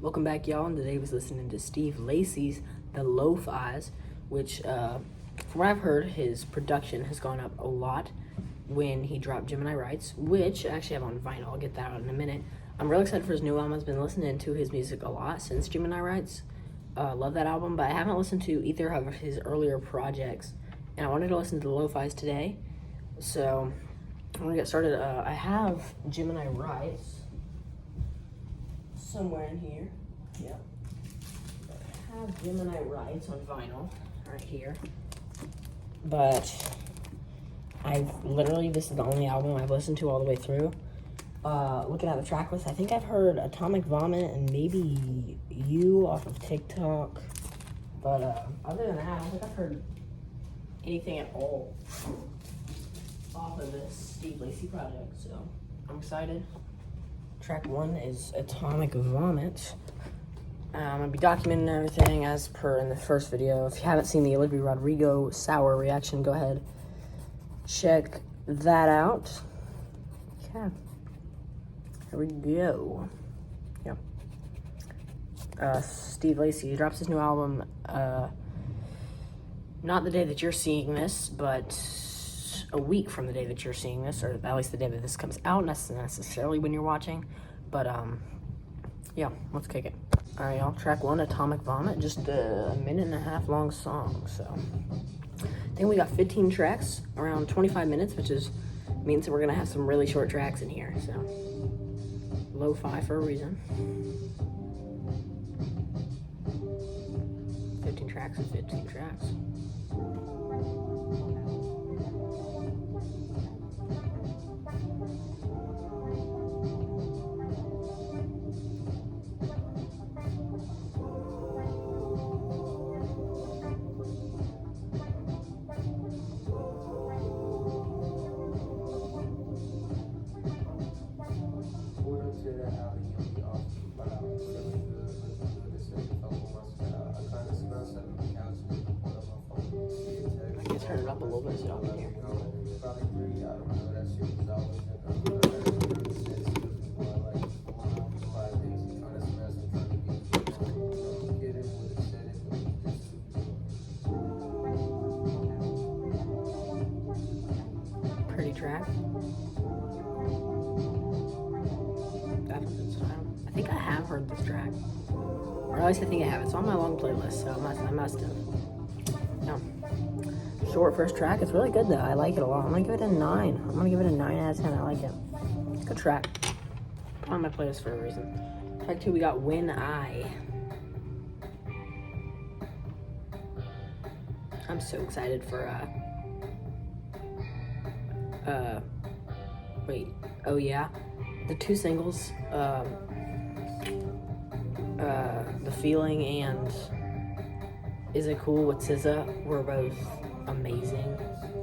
Welcome back, y'all, and today I was listening to Steve Lacy's The Lo-Fis, which, from what I've heard, his production has gone up a lot when he dropped Gemini Rights, which I actually have on vinyl. I'll get that out in a minute. I'm really excited for his new album. I've been listening to his music a lot since Gemini Rights. Love that album, but I haven't listened to either of his earlier projects, and I wanted to listen to The Lo-Fis today, so I'm going to get started. I have Gemini Rights somewhere in here. Yep. I have Gemini Rights on vinyl right here. But this is the only album I've listened to all the way through. Looking at the track list, I think I've heard Atomic Vomit and maybe You off of TikTok. But other than that, I don't think I've heard anything at all off of this Steve Lacy project. So I'm excited. Track 1 is Atomic Vomit. I'm going to be documenting everything as per in the first video. If you haven't seen the Olivia Rodrigo Sour reaction, go ahead, check that out. Yeah. Here we go. Yeah. Steve Lacy drops his new album, not the day that you're seeing this, but a week from the day that you're seeing this, or at least the day that this comes out, not necessarily when you're watching, but yeah, let's kick it. All right, y'all, track 1, Atomic Vomit, just a minute and a half long song, so I think we got 15 tracks, around 25 minutes, which means that we're gonna have some really short tracks in here, so lo-fi for a reason. 15 tracks is 15 tracks. I can turn it up a little bit so y'all can hear. Pretty track. That's a good style. I think I have heard this track. Or at least I think I have. It's on my long playlist, so I must have. Yeah. Short first track. It's really good, though. I like it a lot. I'm going to give it a 9. I'm going to give it a 9 out of 10. I like it. Good track. Put on my playlist for a reason. Track 2, we got When I. I'm so excited for, wait. Oh, yeah. The 2 singles, The Feeling and Is It Cool with SZA were both amazing.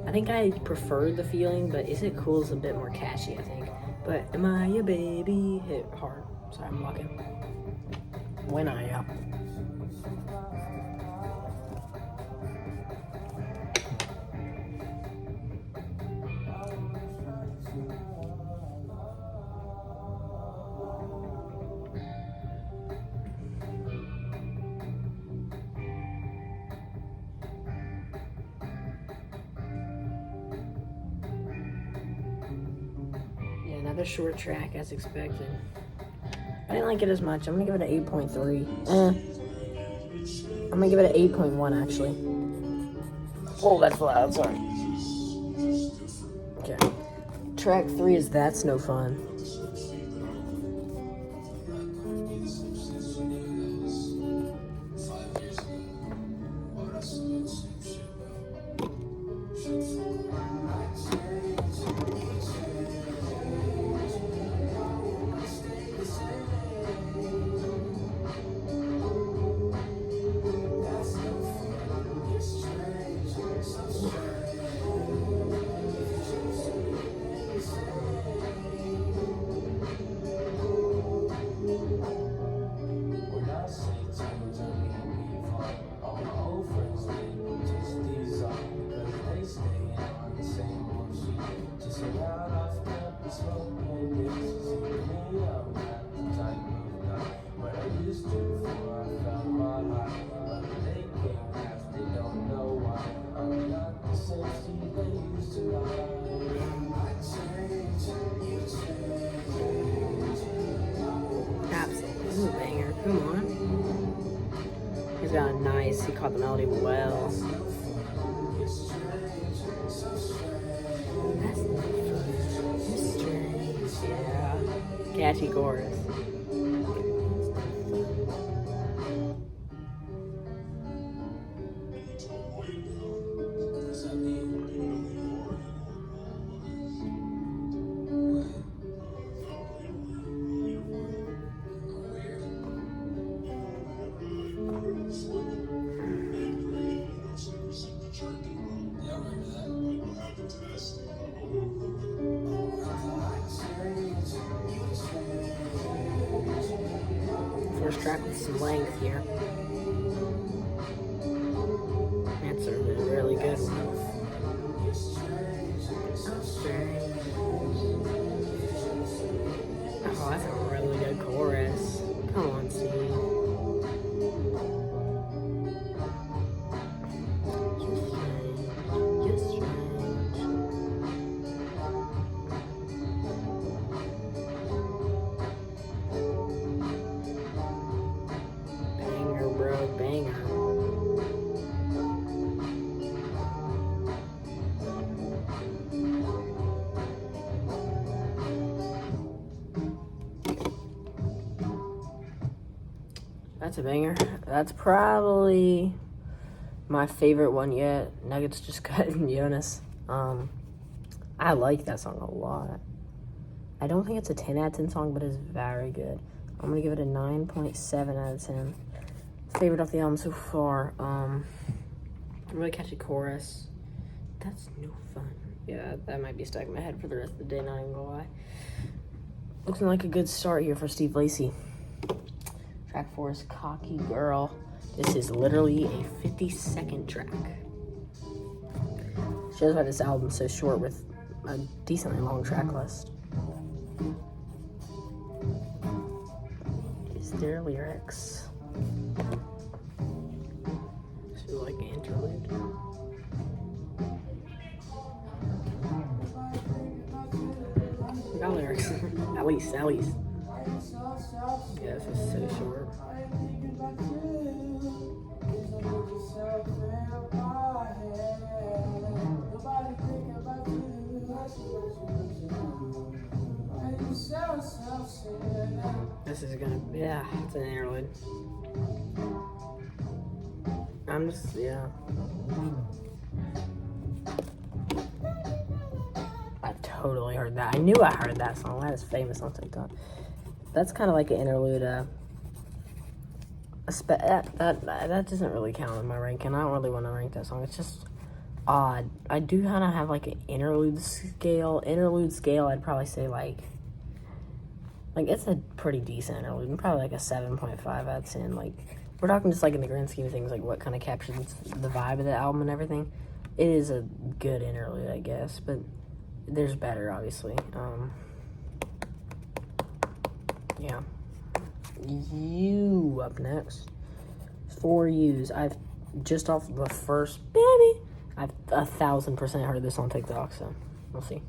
I think I preferred The Feeling, but Is It Cool is a bit more catchy, I think. But Am I Your Baby hit hard. Sorry, I'm walking. When I, yeah. Another short track as expected. I didn't like it as much. I'm gonna give it an 8.3. I'm gonna give it an 8.1 actually. Oh, that's loud, sorry. Okay. Track 3 is That's No Fun. Come on. He's got a nice, he caught the melody well. That's strange. Yeah. Catchy chorus. First track with some length here. That's a really good one. Oh, that's a really good chorus. Come on, Steve. Banger, bro, banger. That's a banger. That's probably my favorite one yet. Nuggets just cut and Jonas. I like that song a lot. I don't think it's a 10 out of 10 song, but it's very good. I'm gonna give it a 9.7 out of 10. Favorite off the album so far. Really catchy chorus. That's no fun. Yeah, that might be stuck in my head for the rest of the day, not even gonna lie. Looking like a good start here for Steve Lacy. Track 4 is Cocky Girl. This is literally a 50-second track. Shows why this album's so short with a decently long track list. Is there lyrics? So like an interlude. We got lyrics. At least. Yeah, this is so short. This is gonna, yeah, it's an interlude. Yeah. I totally heard that. I knew I heard that song. That is famous on TikTok. That's kind of like an interlude. That doesn't really count in my ranking. I don't really want to rank that song. It's just odd. I do kind of have like an interlude scale. I'd probably say like it's a pretty decent interlude. Probably like a 7.5 out of 10. Like, we're talking just like in the grand scheme of things, like what kind of captures the vibe of the album and everything. It is a good interlude, I guess, but there's better, obviously. Yeah. You up next. 4 U's. I've just off the first baby. I've 1,000% heard this on TikTok, so we'll see.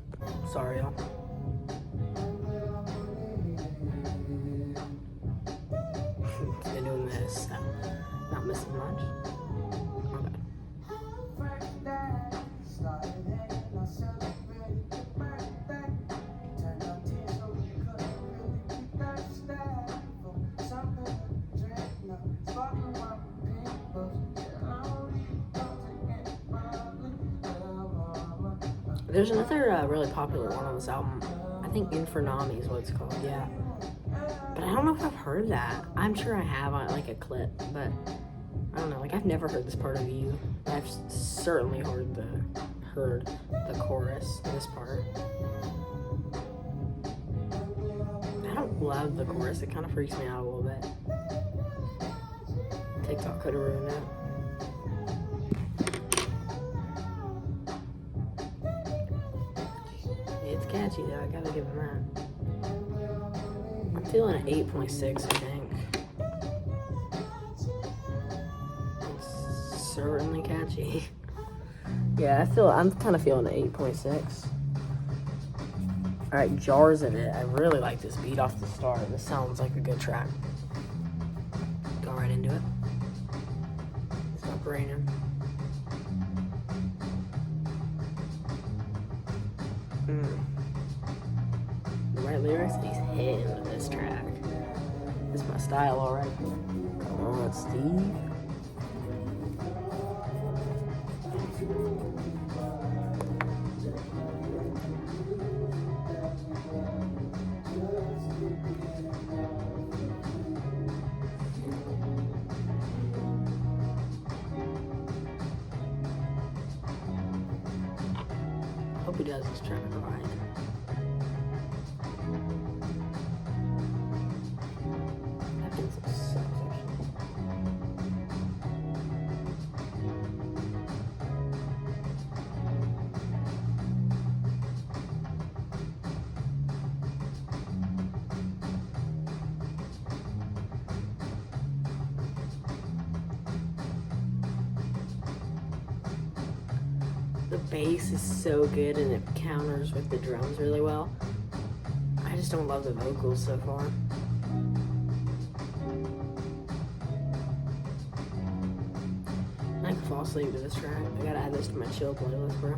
Sorry, y'all. Been doing this, so not missing much. Okay. There's another really popular one on this album. I think Infernami is what it's called, yeah. But I don't know if I've heard that. I'm sure I have on like a clip, but I don't know. Like, I've never heard this part of You. I've certainly heard the chorus, this part. I don't love the chorus. It kind of freaks me out a little bit. TikTok could have ruined it. It's catchy though, I gotta give him that. I'm feeling an 8.6, I think. It's certainly catchy. Yeah, I'm kind of feeling an 8.6. Alright, Jars of It. I really like this beat off the start. This sounds like a good track. right into it. Stop raining. The right lyrics, and he's hitting with this track. This is my style, alright. Come on, Steve. Hope he does this track right. That thing sucks, actually. The bass is so good and it counters with the drums really well. I just don't love the vocals so far. I can fall asleep to this track. I gotta add this to my chill playlist, bro.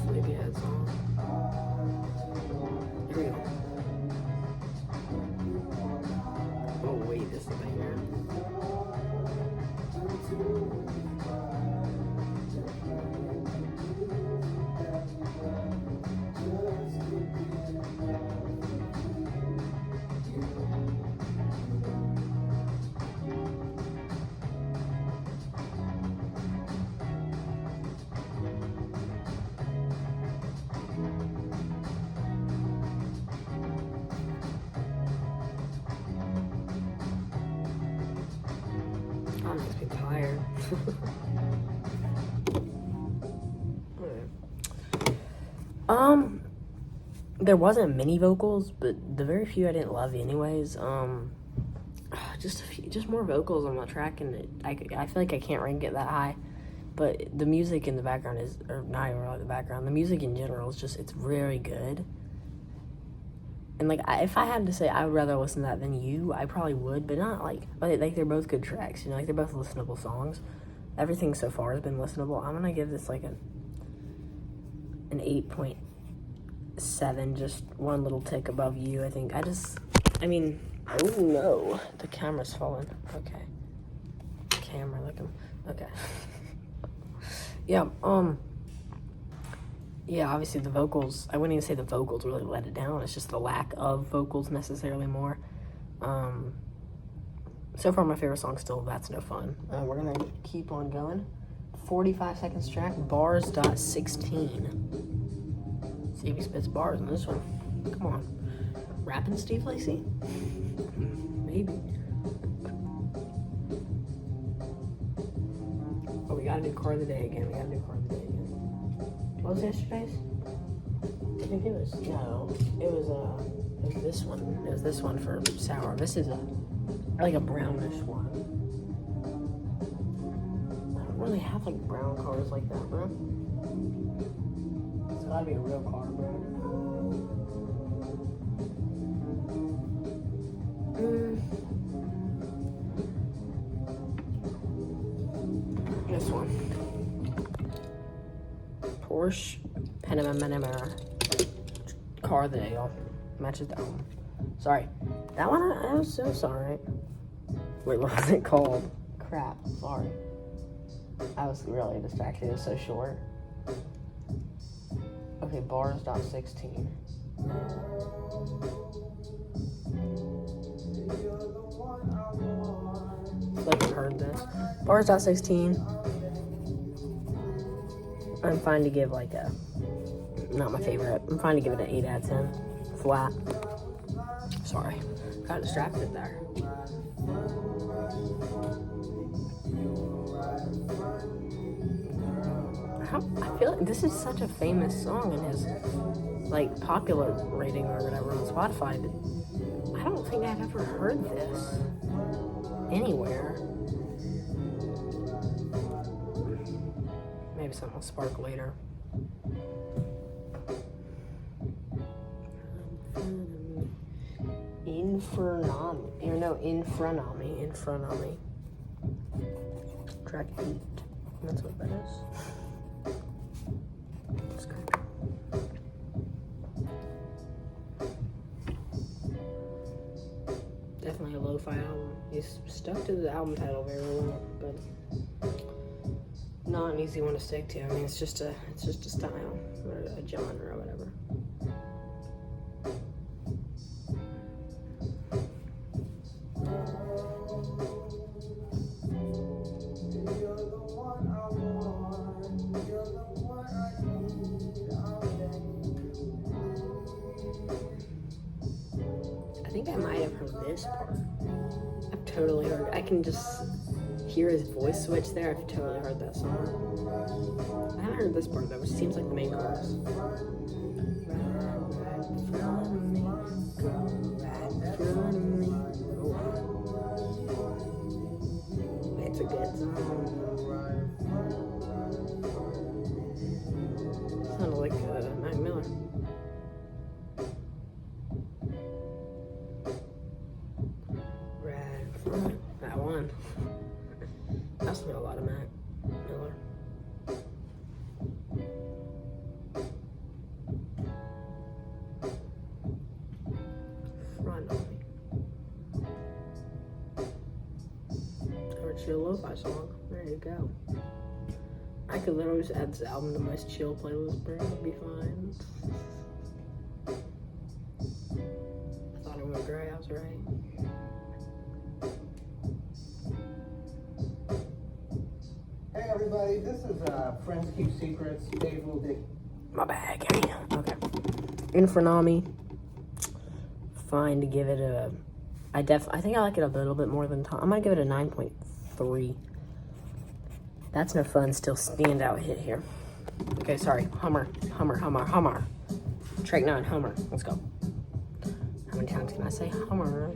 Sleepyhead song. Here we go. Oh wait, this is a banger. That makes me tired. There wasn't many vocals, but the very few I didn't love anyways. Just more vocals on the track, and I feel like I can't rank it that high. But the music in the background is, or not even really the background, the music in general is just, it's very good. And like, if I had to say I would rather listen to that than You, I probably would, but not like they're both good tracks, you know, like they're both listenable songs. Everything so far has been listenable. I'm gonna give this like an 8.7, just one little tick above You, I think. I mean, oh no, the camera's falling. Okay. Camera looking, okay. Yeah, yeah, obviously the vocals, I wouldn't even say the vocals really let it down. It's just the lack of vocals necessarily more. So far my favorite song still That's No Fun. We're gonna keep on going. 45 seconds track, bars.16. See if he spits bars in this one. Come on. Rapping Steve Lacy? Maybe. Oh, we gotta do car of the day again. What was yesterday's? I think it was, no, it was this one. It was this one for sour. This is like a brownish one. I don't really have like brown cars like that, bro. It's gotta be a real car, bro. This one. Porsche Panamera. Car of the day, y'all. Matches that one. Sorry. That one, I was so sorry. Wait, what was it called? Crap, sorry. I was really distracted. It was so short. Okay, bars.16. It's like I've heard this. Bars.16. I'm fine to give like a, not my favorite. I'm fine to give it an 8 out of 10. Flat. Sorry. Got distracted there. I feel like this is such a famous song in his like popular rating or whatever on Spotify, but I don't think I've ever heard this anywhere. Maybe maybe something will spark later. Infernami. Track 8. That's what that is. Definitely a lo-fi album. He's stuck to the album title very well, but not an easy one to stick to. I mean, it's just a style or a genre or whatever. I think I might have heard this part. I've totally heard. I can just hear his voice switch there. I've totally heard that song. I haven't heard this part though, which seems like the main chorus. It's a good song. Sounded like Mac Miller. That one. That's a lot of Mac Miller. Front of me. Or chill lo-fi song. There you go. I could literally just add this album to my chill playlist, bro. It'd be fine. I thought it went gray. I was right. Everybody, this is Friends Keep Secrets, Dave Will Dick. My bag. Okay. Infernami. Fine to give it a. I think I like it a little bit more than Tom. I might give it a 9.3. That's no fun. Still standout hit here. Okay, sorry. Hummer. Track 9, Hummer. Let's go. How many times can I say Hummer?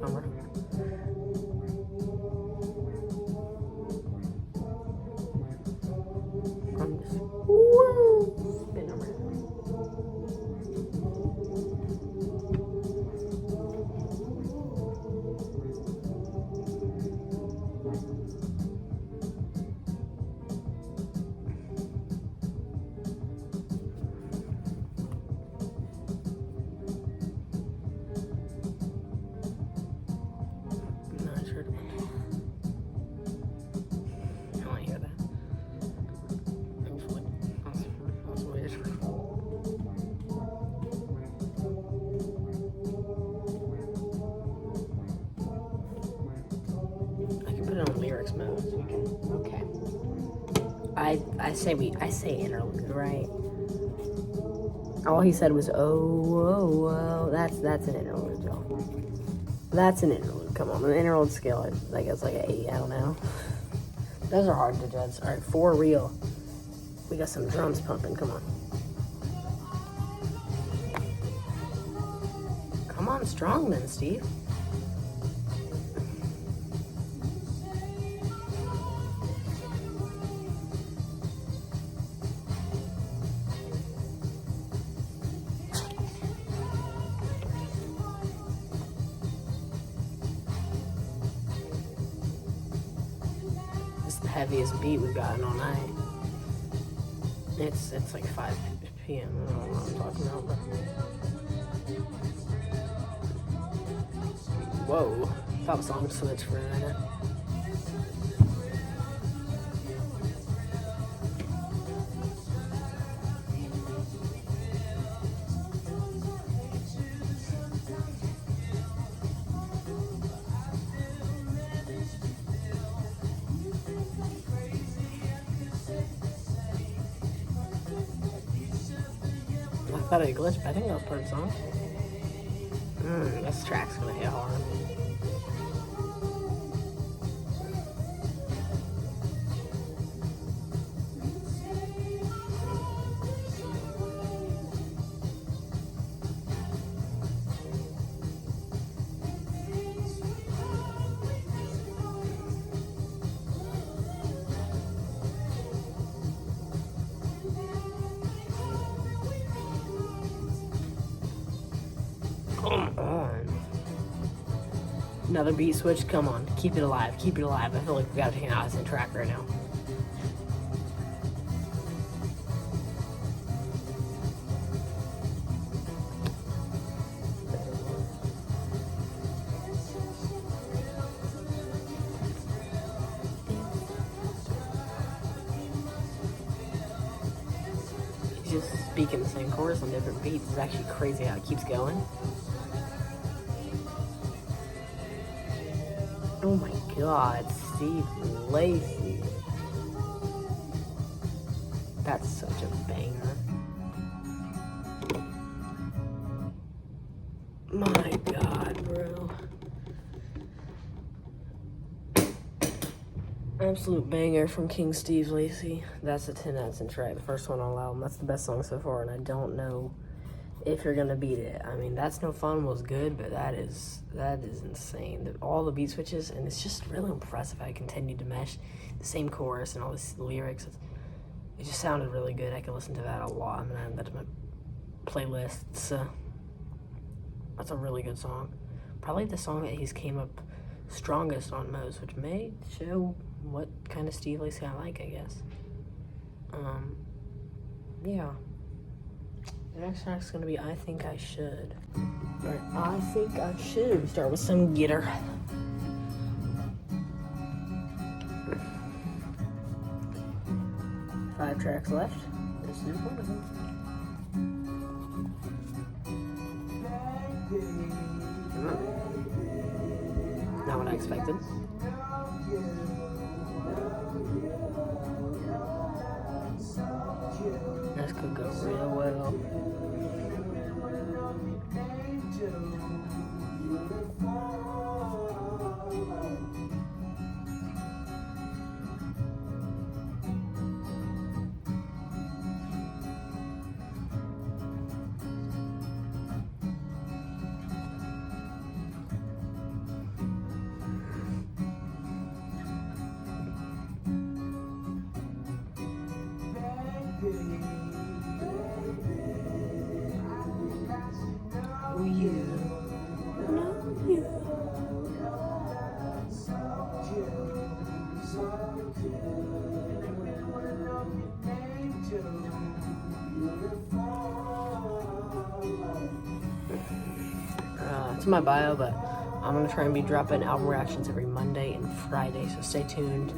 Hummer. I'm just spin around. I'm not sure. I want to hear that. That's weird. I can put it on lyrics mode. So we can, okay. I say interlude, right? All he said was oh. That's an interlude, y'all. That's an interlude. Come on, the interlude scale, I guess like an 8. I don't know. Those are hard to judge. All right, for real. We got some drums pumping. Come on. Come on, strong then, Steve. It's the heaviest beat we've gotten all night. It's like 5 p.m. I don't know what I'm talking about, but... Whoa. Thought song switch for a minute. I thought it glitched, but I think that was part of the song. This track's gonna hit hard. Another beat switch. Come on, keep it alive. Keep it alive. I feel like we gotta take an Allison track right now. He's just speaking the same chorus on different beats. It's actually crazy how it keeps going. Oh my god, Steve Lacy. That's such a banger. My god, bro. Absolute banger from King Steve Lacy. That's a 10 out of 10 track. The first one on the album. That's the best song so far, and I don't know if you're gonna beat it. I mean, That's No Fun was good, but that is insane. All the beat switches, and it's just really impressive how I continued to mesh the same chorus and all the lyrics. It just sounded really good. I could listen to that a lot. I'm gonna add that to my playlists. That's a really good song. Probably the song that he's came up strongest on most, which may show what kind of Steve Lacy I like, I guess. Yeah. The next track's gonna be I Think I Should. Right, I Think I Should. We start with some guitar. Five tracks left. This is one of them. Not what I expected. This could go real well. Oh yeah. It's in my bio, but I'm gonna try and be dropping album reactions every Monday and Friday, so stay tuned.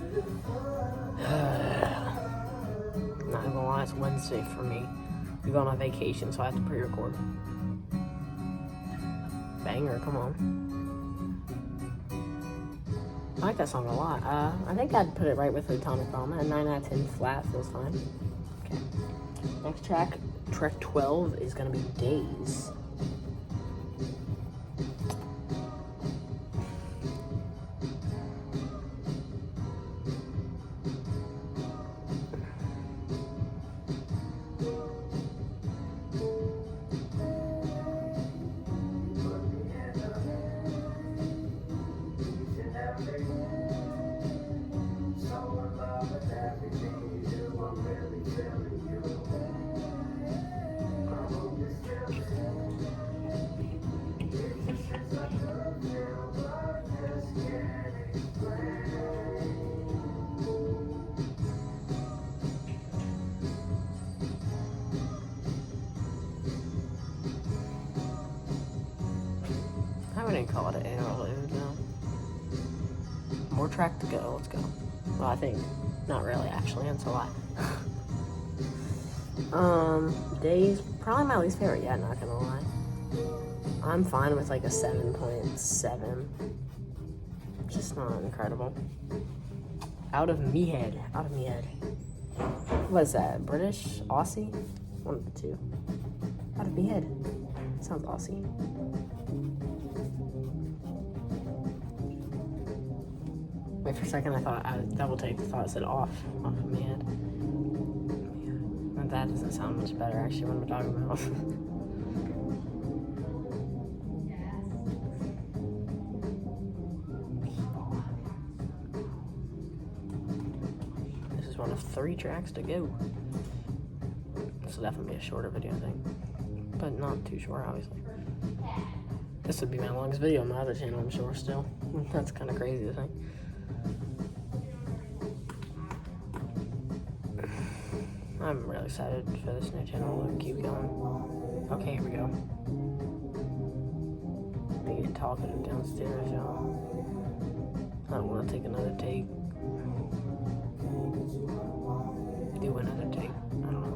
Not gonna lie, it's Wednesday for me. We're going on vacation, so I have to pre-record. Banger, come on. I like that song a lot. I think I'd put it right with the Atomic Vomit. A 9 out of 10 flat feels fine. Okay. Next track, track 12, is gonna be Days. I wouldn't call it an interlude, no. More track to go, let's go. Well, I think, not really, actually, that's a lie. Days, probably my least favorite yet, not gonna lie. I'm fine with like a 7.7. Just not incredible. Out of me head. What is that, British? Aussie? One of the two. Out of me head. Sounds Aussie. Wait, for a second I thought, I double take, thought it said off of me head. That doesn't sound much better, actually, what am I talking about? This is one of 3 tracks to go. This will definitely be a shorter video, I think. But not too short, obviously. This would be my longest video on my other channel, I'm sure, still. That's kind of crazy to think. I'm really excited for this new channel to keep going. Okay, here we go. They get talking downstairs, y'all. I don't want to take another take. Do another take. I don't know.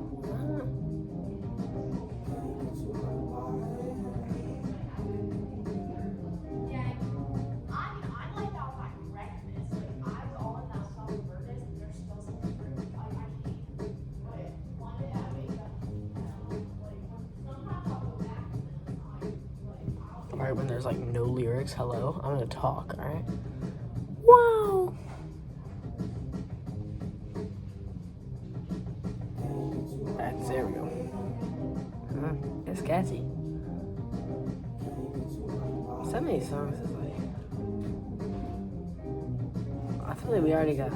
Alright, when there's like no lyrics, hello, I'm gonna talk, alright? Wow! There we go. It's catchy. Some of these songs is like, I feel like we already got,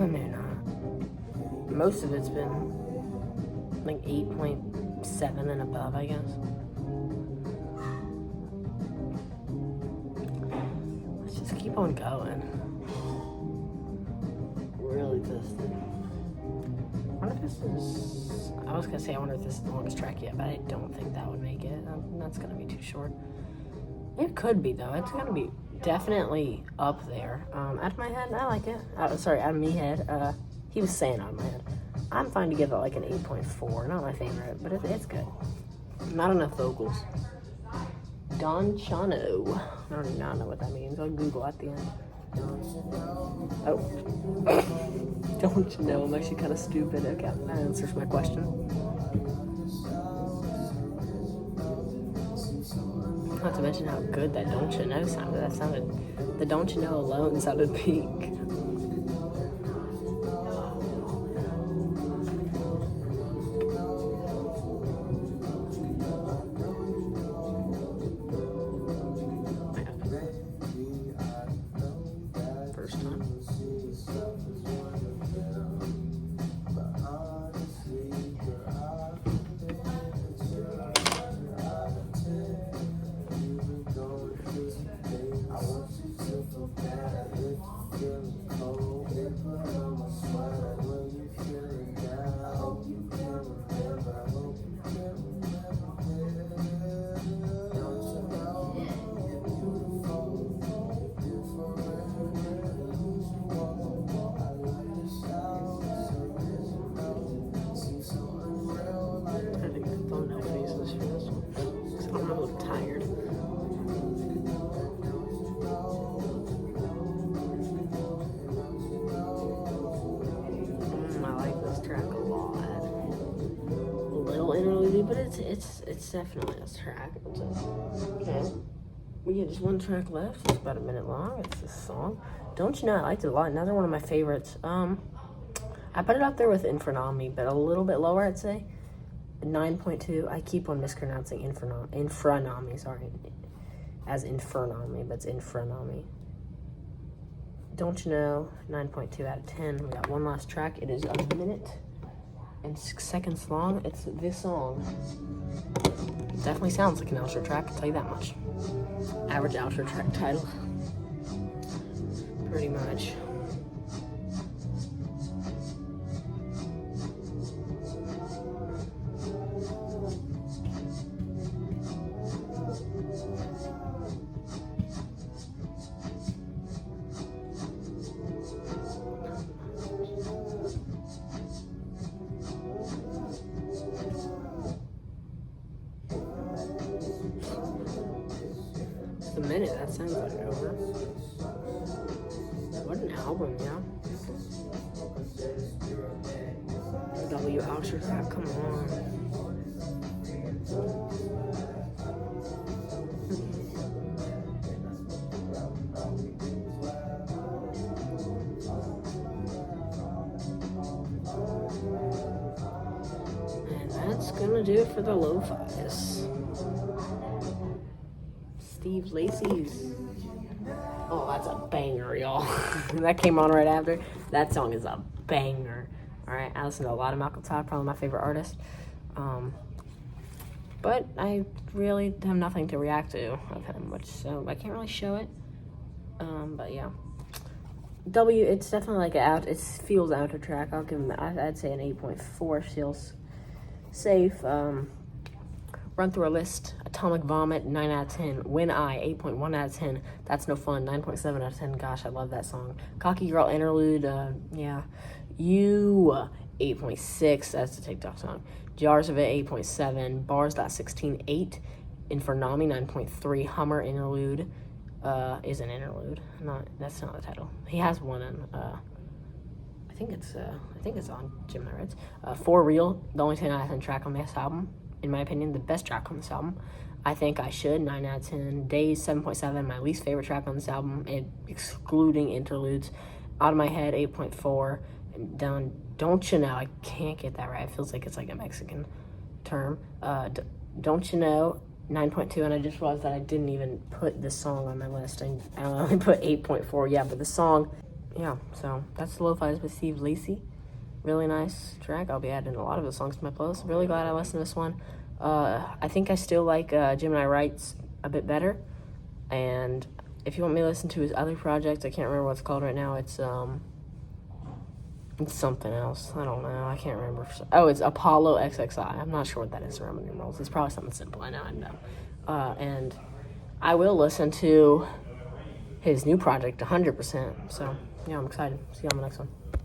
I may not. Most of it's been like 8.7 and above, I guess. Let's just keep on going. Really tested. I wonder if this is, I was gonna say I wonder if this is the longest track yet, but I don't think that would make it. That's gonna be too short. It could be though. It's gonna be definitely up there. Out of my head, I like it. Sorry, out of me head. He was saying out of my head. I'm fine to give it like an 8.4. Not my favorite, but it's good. Not enough vocals. Don Chano. I don't even know what that means. I'll Google at the end. Oh. Don't you know? I'm actually kind of stupid. Okay, that answers my question. Not to mention how good that Don't You Know sounded. The Don't You Know alone sounded peak. First time. But it's definitely a track. Okay. We get just one track left. It's about a minute long. It's this song. Don't You Know? I liked it a lot. Another one of my favorites. I put it up there with Infranami, but a little bit lower, I'd say. 9.2. I keep on mispronouncing Infranami, sorry. As Infernami, but it's Infranami. Don't You Know? 9.2 out of 10. We got one last track. It is a minute and 6 seconds long. It's this song. Definitely sounds like an outro track, I'll tell you that much. Average outro track title. Pretty much. A minute, that sounds like over. What an album, yeah. W outro track, come on. And that's gonna do it for the Lo-Fis. Lacy's. Oh, that's a banger, y'all. That came on right after. That song is a banger. Alright, I listen to a lot of Malcolm Todd, probably my favorite artist. But I really have nothing to react to of him, so I can't really show it. But yeah. It's definitely like it feels out of track. I'll give him, I'd say an 8.4 feels safe. Run through a list. Atomic Vomit, 9 out of 10. When 8.1 out of 10. That's No Fun, 9.7 out of 10. Gosh, I love that song. Cocky Girl Interlude, yeah. You, 8.6. That's the TikTok song. Jars of It, 8.7. Bars.16, 8. Infernami, 9.3. Hummer Interlude is an interlude. That's not the title. He has one in, I think it's on Jim and Reds. For Real, the only 10 out of 10 track on this album. In my opinion, the best track on this album. I Think I Should, 9 out of 10. Days, 7.7, my least favorite track on this album, excluding interludes. Out of My Head, 8.4. And down, Don't You Know, I can't get that right. It feels like it's like a Mexican term. Don't You Know, 9.2, and I just realized that I didn't even put this song on my list. I only put 8.4, yeah, but the song, yeah, so that's the Lo-Fis with Steve Lacy. Really nice track. I'll be adding a lot of the songs to my playlist. Really glad I listened to this one. I think I still like Gemini Writes a bit better. And if you want me to listen to his other project, I can't remember what it's called right now. It's something else. I don't know. I can't remember. Oh, it's Apollo XXI. I'm not sure what that is in Roman numerals. It's probably something simple. I know. And I will listen to his new project 100%. So, yeah, I'm excited. See you on the next one.